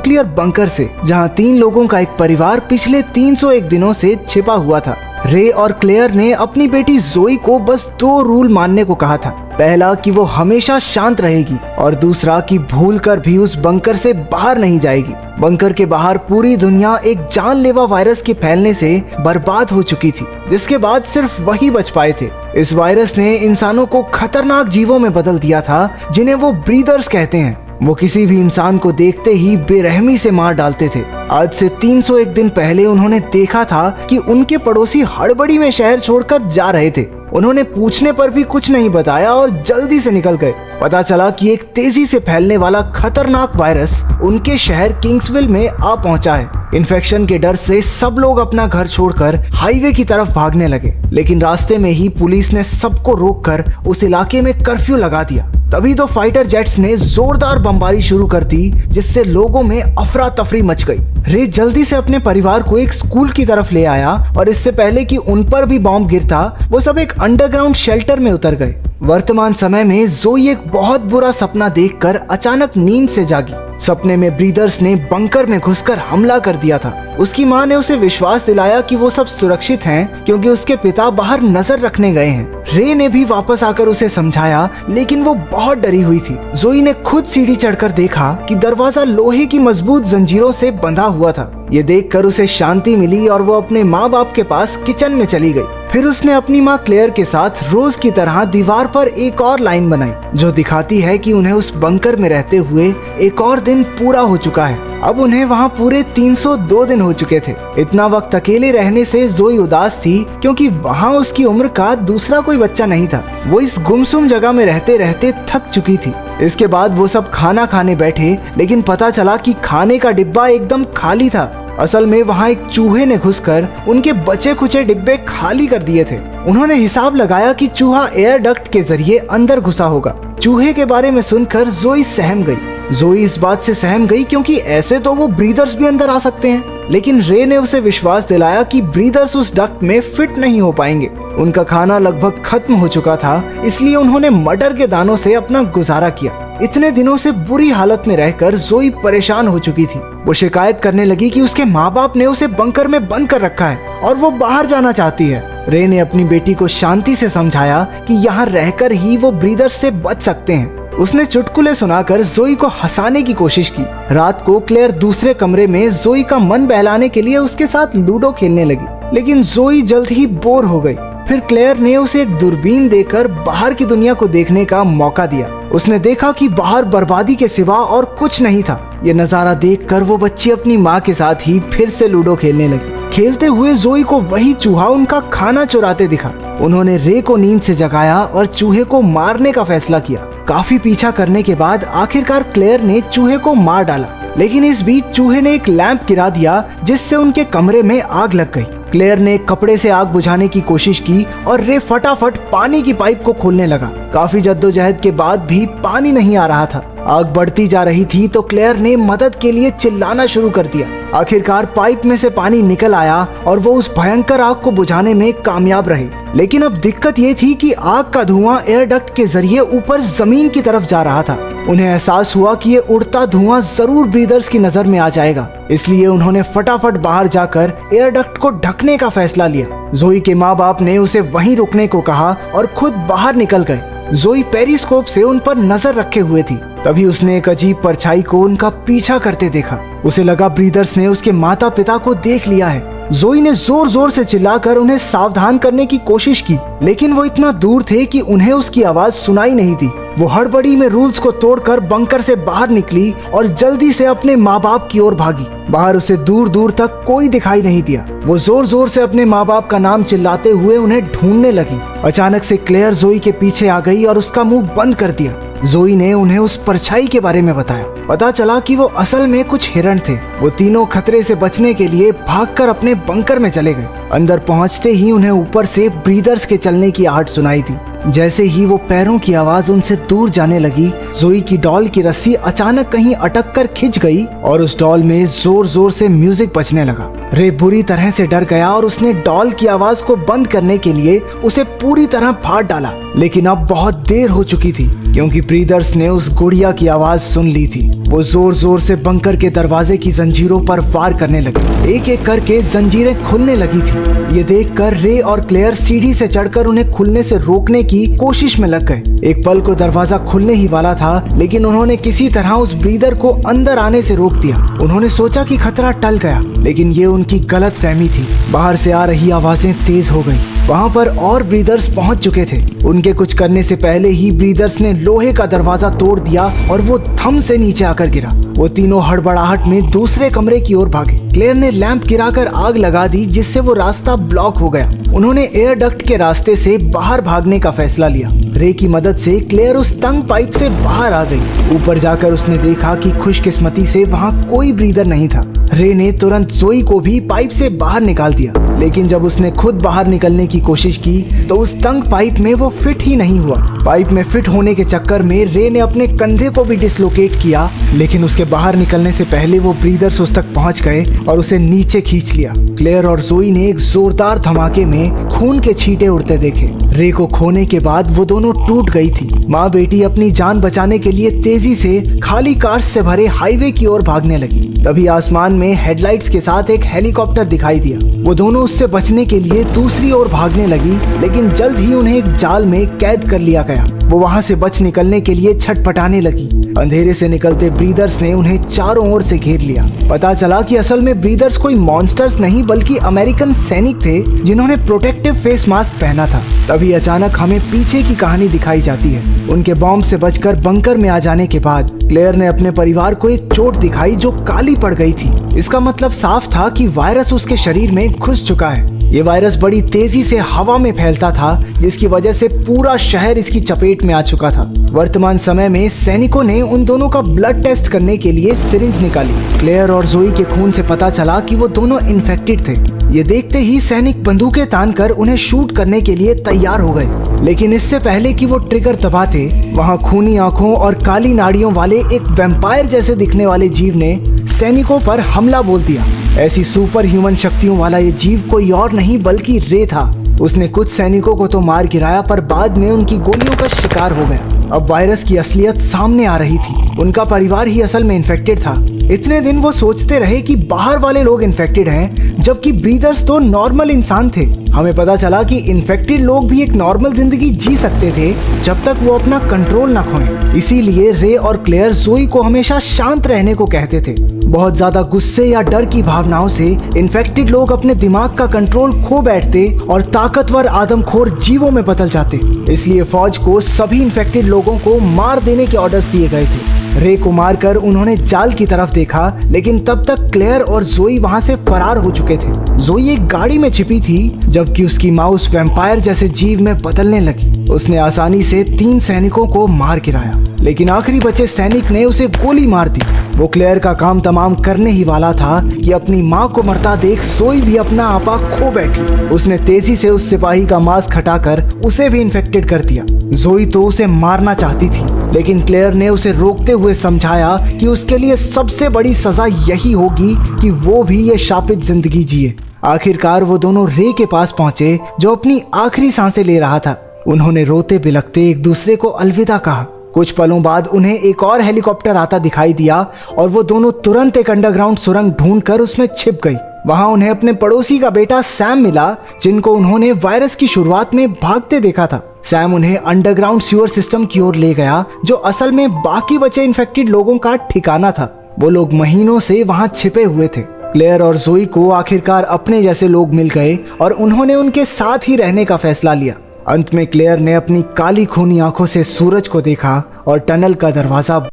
Nuclear bunker से, जहां 3 लोगों का एक परिवार पिछले 301 दिनों से छिपा हुआ था। रे और क्लेयर ने अपनी बेटी जोई को बस 2 रूल मानने को कहा था। पहला कि वो हमेशा शांत रहेगी और दूसरा कि भूलकर भी उस बंकर से बाहर नहीं जाएगी। बंकर के बाहर पूरी दुनिया एक जानलेवा वायरस के फैलने से बर्बाद हो चुकी थी, जिसके बाद सिर्फ वही बच पाए थे। इस वायरस ने इंसानों को खतरनाक जीवों में बदल दिया था, जिन्हें वो ब्रीदर्स कहते हैं। वो किसी भी इंसान को देखते ही बेरहमी से मार डालते थे। आज से 301 दिन पहले उन्होंने देखा था कि उनके पड़ोसी हड़बड़ी में शहर छोड़कर जा रहे थे। उन्होंने पूछने पर भी कुछ नहीं बताया और जल्दी से निकल गए। पता चला कि एक तेजी से फैलने वाला खतरनाक वायरस उनके शहर किंग्सविल में आ पहुंचा है। इन्फेक्शन के डर से सब लोग अपना घर छोड़कर हाईवे की तरफ भागने लगे, लेकिन रास्ते में ही पुलिस ने सबको रोककर उस इलाके में कर्फ्यू लगा दिया। तभी तो फाइटर जेट्स ने जोरदार बमबारी शुरू कर दी, जिससे लोगों में अफरा तफरी मच गई। रे जल्दी से अपने परिवार को एक स्कूल की तरफ ले आया और इससे पहले कि उन पर भी बॉम्ब गिरता, वो सब एक अंडरग्राउंड शेल्टर में उतर गए। वर्तमान समय में जोई एक बहुत बुरा सपना देखकर अचानक नींद से जागी। सपने में ब्रीदर्स ने बंकर में घुसकर हमला कर दिया था। उसकी मां ने उसे विश्वास दिलाया कि वो सब सुरक्षित हैं, क्योंकि उसके पिता बाहर नजर रखने गए हैं। रे ने भी वापस आकर उसे समझाया, लेकिन वो बहुत डरी हुई थी। जोई ने खुद सीढ़ी चढ़कर देखा कि दरवाजा लोहे की मजबूत जंजीरों से बंधा हुआ था। ये देखकर उसे शांति मिली और वो अपने माँ बाप के पास किचन में चली गई। फिर उसने अपनी माँ क्लेयर के साथ रोज की तरह दीवार पर एक और लाइन बनाई, जो दिखाती है कि उन्हें उस बंकर में रहते हुए एक और दिन पूरा हो चुका है। अब उन्हें वहाँ पूरे 302 दिन हो चुके थे। इतना वक्त अकेले रहने से जोई उदास थी, क्योंकि वहाँ उसकी उम्र का दूसरा कोई बच्चा नहीं था। वो इस गुमसुम जगह में रहते रहते थक चुकी थी। इसके बाद वो सब खाना खाने बैठे, लेकिन पता चला कि खाने का डिब्बा एकदम खाली था। असल में वहाँ एक चूहे ने घुसकर उनके बचे खुचे डिब्बे खाली कर दिए थे। उन्होंने हिसाब लगाया कि चूहा एयर डक्ट के जरिए अंदर घुसा होगा। चूहे के बारे में सुनकर जोई सहम गई। जोई इस बात से सहम गई क्योंकि ऐसे तो वो ब्रीदर्स भी अंदर आ सकते हैं, लेकिन रे ने उसे विश्वास दिलाया कि ब्रीदर्स उस डक्ट में फिट नहीं हो पाएंगे। उनका खाना लगभग खत्म हो चुका था, इसलिए उन्होंने मटर के दानों से अपना गुजारा किया। इतने दिनों से बुरी हालत में रहकर जोई परेशान हो चुकी थी। वो शिकायत करने लगी कि उसके माँ बाप ने उसे बंकर में बंद कर रखा है और वो बाहर जाना चाहती है। रे ने अपनी बेटी को शांति से समझाया कि यहाँ रहकर ही वो ब्रीदर्स से बच सकते हैं। उसने चुटकुले सुनाकर जोई को हंसाने की कोशिश की। रात को क्लेयर दूसरे कमरे में जोई का मन बहलाने के लिए उसके साथ लूडो खेलने लगी, लेकिन जोई जल्द ही बोर हो गई। फिर क्लेयर ने उसे एक दूरबीन देकर बाहर की दुनिया को देखने का मौका दिया। उसने देखा कि बाहर बर्बादी के सिवा और कुछ नहीं था। ये नजारा देखकर वो बच्ची अपनी माँ के साथ ही फिर से लूडो खेलने लगी। खेलते हुए जोई को वही चूहा उनका खाना चुराते दिखा। उन्होंने रे को नींद से जगाया और चूहे को मारने का फैसला किया। काफी पीछा करने के बाद आखिरकार क्लेयर ने चूहे को मार डाला, लेकिन इस बीच चूहे ने एक लैंप गिरा दिया, जिससे उनके कमरे में आग लग गई। क्लेयर ने कपड़े से आग बुझाने की कोशिश की और रे फटाफट पानी की पाइप को खोलने लगा। काफी जद्दोजहद के बाद भी पानी नहीं आ रहा था। आग बढ़ती जा रही थी तो क्लेयर ने मदद के लिए चिल्लाना शुरू कर दिया। आखिरकार पाइप में से पानी निकल आया और वो उस भयंकर आग को बुझाने में कामयाब रहे। लेकिन अब दिक्कत ये थी कि आग का धुआं एयर डक्ट के जरिए ऊपर जमीन की तरफ जा रहा था। उन्हें एहसास हुआ कि ये उड़ता धुआं जरूर ब्रीदर्स की नजर में आ जाएगा, इसलिए उन्होंने फटाफट बाहर जाकर एयर डक्ट को ढकने का फैसला लिया। जोई के माँ बाप ने उसे वहीं रुकने को कहा और खुद बाहर निकल गए। जोई पेरिस्कोप से उन पर नजर रखे हुए थी। तभी उसने एक अजीब परछाई को उनका पीछा करते देखा। उसे लगा ब्रीदर्स ने उसके माता पिता को देख लिया है। जोई ने जोर जोर से चिल्लाकर उन्हें सावधान करने की कोशिश की, लेकिन वो इतना दूर थे कि उन्हें उसकी आवाज सुनाई नहीं दी। वो हड़बड़ी में रूल्स को तोड़कर बंकर से बाहर निकली और जल्दी से अपने माँ बाप की ओर भागी। बाहर उसे दूर दूर तक कोई दिखाई नहीं दिया। वो जोर जोर से अपने माँ बाप का नाम चिल्लाते हुए उन्हें ढूंढने लगी। अचानक से क्लेयर जोई के पीछे आ गई और उसका मुंह बंद कर दिया। जोई ने उन्हें उस परछाई के बारे में बताया। पता चला कि वो असल में कुछ हिरण थे। वो तीनों खतरे से बचने के लिए भागकर अपने बंकर में चले गए। अंदर पहुंचते ही उन्हें ऊपर से ब्रीदर्स के चलने की आहट सुनाई थी। जैसे ही वो पैरों की आवाज उनसे दूर जाने लगी, जोई की डॉल की रस्सी अचानक कहीं अटक कर खिंच गई और उस डॉल में जोर जोर से म्यूजिक बजने लगा। रे बुरी तरह से डर गया और उसने डॉल की आवाज को बंद करने के लिए उसे पूरी तरह फाड़ डाला, लेकिन अब बहुत देर हो चुकी थी क्योंकि ब्रीदर्स ने उस गुड़िया की आवाज सुन ली थी। वो जोर जोर से बंकर के दरवाजे की जंजीरों पर वार करने लगे। एक एक करके जंजीरें खुलने लगी थी। ये देखकर रे और क्लेयर सीढ़ी से चढ़कर उन्हें खुलने से रोकने की कोशिश में लग गए। एक पल को दरवाजा खुलने ही वाला था, लेकिन उन्होंने किसी तरह उस ब्रीदर को अंदर आने से रोक दिया। उन्होंने सोचा कि खतरा टल गया, लेकिन ये उनकी गलतफहमी थी। बाहर से आ रही आवाजें तेज हो गई। वहां पर और ब्रीदर्स पहुंच चुके थे। उनके कुछ करने से पहले ही ब्रीदर्स ने लोहे का दरवाजा तोड़ दिया और वो थम से नीचे आकर गिरा। वो तीनों हड़बड़ाहट में दूसरे कमरे की ओर भागे। क्लेयर ने लैंप गिराकर आग लगा दी, जिससे वो रास्ता ब्लॉक हो गया। उन्होंने एयर डक्ट के रास्ते से बाहर भागने का फैसला लिया। रे की मदद से क्लेयर उस तंग पाइप से बाहर आ गई। ऊपर जाकर उसने देखा कि खुशकिस्मती से वहाँ कोई ब्रीदर नहीं था। रे ने तुरंत जोई को भी पाइप से बाहर निकाल दिया, लेकिन जब उसने खुद बाहर निकलने की कोशिश की तो उस तंग पाइप में वो फिट ही नहीं हुआ। पाइप में फिट होने के चक्कर में रे ने अपने कंधे को भी डिसलोकेट किया, लेकिन उसके बाहर निकलने से पहले वो ब्रीदर्स उस तक पहुंच गए और उसे नीचे खींच लिया। क्लेयर और जोई ने एक जोरदार धमाके में खून के छींटे उड़ते देखे। रे को खोने के बाद वो दोनों टूट गई थी। माँ बेटी अपनी जान बचाने के लिए तेजी से खाली कार्स से भरे हाईवे की ओर भागने लगी। तभी आसमान में हेडलाइट्स के साथ एक हेलीकॉप्टर दिखाई दिया। वो दोनों उससे बचने के लिए दूसरी ओर भागने लगी, लेकिन जल्द ही उन्हें एक जाल में कैद कर लिया गया। वो वहां से बच निकलने के लिए छटपटाने लगी। अंधेरे से निकलते ब्रीदर्स ने उन्हें चारों ओर से घेर लिया। पता चला कि असल में ब्रीदर्स कोई मॉन्स्टर्स नहीं बल्कि अमेरिकन सैनिक थे, जिन्होंने प्रोटेक्टिव फेस मास्क पहना था। तभी अचानक हमें पीछे की कहानी दिखाई जाती है। उनके बॉम्ब से बचकर बंकर में आ जाने के बाद क्लेयर ने अपने परिवार को एक चोट दिखाई जो काली पड़ गई थी। इसका मतलब साफ था कि वायरस उसके शरीर में घुस चुका है। ये वायरस बड़ी तेजी से हवा में फैलता था, जिसकी वजह से पूरा शहर इसकी चपेट में आ चुका था। वर्तमान समय में सैनिकों ने उन दोनों का ब्लड टेस्ट करने के लिए सिरिंज निकाली। क्लेयर और जोई के खून से पता चला कि वो दोनों इन्फेक्टेड थे। ये देखते ही सैनिक बंदूकें तानकर उन्हें शूट करने के लिए तैयार हो गए, लेकिन इससे पहले कि वो ट्रिगर दबाते, वहाँ खूनी आंखों और काली नाड़ियों वाले एक वैम्पायर जैसे दिखने वाले जीव ने सैनिकों पर हमला बोल दिया। ऐसी सुपर ह्यूमन शक्तियों वाला ये जीव कोई और नहीं बल्कि रे था। उसने कुछ सैनिकों को तो मार गिराया, पर बाद में उनकी गोलियों का शिकार हो गया। अब वायरस की असलियत सामने आ रही थी। उनका परिवार ही असल में इन्फेक्टेड था। इतने दिन वो सोचते रहे कि बाहर वाले लोग इन्फेक्टेड हैं, जबकि ब्रीदर्स तो नॉर्मल इंसान थे। हमें पता चला कि इन्फेक्टेड लोग भी एक नॉर्मल जिंदगी जी सकते थे जब तक वो अपना कंट्रोल न खोएं। इसीलिए रे और क्लेयर जोई को हमेशा शांत रहने को कहते थे। बहुत ज्यादा गुस्से या डर की भावनाओं से इन्फेक्टेड लोग अपने दिमाग का कंट्रोल खो बैठते और ताकतवर आदमखोर जीवों में बदल जाते। इसलिए फौज को सभी इन्फेक्टेड लोगों को मार देने के ऑर्डर्स दिए गए थे। रे को मारकर उन्होंने जाल की तरफ देखा, लेकिन तब तक क्लेयर और जोई वहां से फरार हो चुके थे। जोई एक गाड़ी में छिपी थी, जबकि उसकी माउस वैम्पायर जैसे जीव में बदलने लगी। उसने आसानी से 3 सैनिकों को मार गिराया, लेकिन आखिरी बचे सैनिक ने उसे गोली मार दी। वो क्लेयर का काम तमाम करने ही वाला था कि अपनी माँ को मरता देख जोई भी अपना आपा खो बैठी। उसने तेजी से उस सिपाही का मास्क हटाकर उसे भी इन्फेक्टेड कर दिया। जोई तो उसे मारना चाहती थी, लेकिन क्लेयर ने उसे रोकते हुए समझाया कि उसके लिए सबसे बड़ी सजा यही होगी कि वो भी ये शापित जिंदगी जिए। आखिरकार वो दोनों रे के पास पहुंचे, जो अपनी आखिरी सांसें ले रहा था। उन्होंने रोते बिलखते एक दूसरे को अलविदा कहा। कुछ पलों बाद उन्हें एक और हेलीकॉप्टर आता दिखाई दिया और वो दोनों तुरंत एक अंडरग्राउंड सुरंग ढूंढकर उसमें छिप गई। वहां उन्हें अपने पड़ोसी का बेटा सैम मिला, जिनको उन्होंने वायरस की शुरुआत में भागते देखा था। सैम उन्हें अंडरग्राउंड सीवर सिस्टम की ओर ले गया, जो असल में बाकी बचे इन्फेक्टेड लोगों का ठिकाना था। वो लोग महीनों से वहां छिपे हुए थे। क्लेयर और जोई को आखिरकार अपने जैसे लोग मिल गए और उन्होंने उनके साथ ही रहने का फैसला लिया। अंत में क्लेयर ने अपनी काली खूनी आंखों से सूरज को देखा और टनल का दरवाजा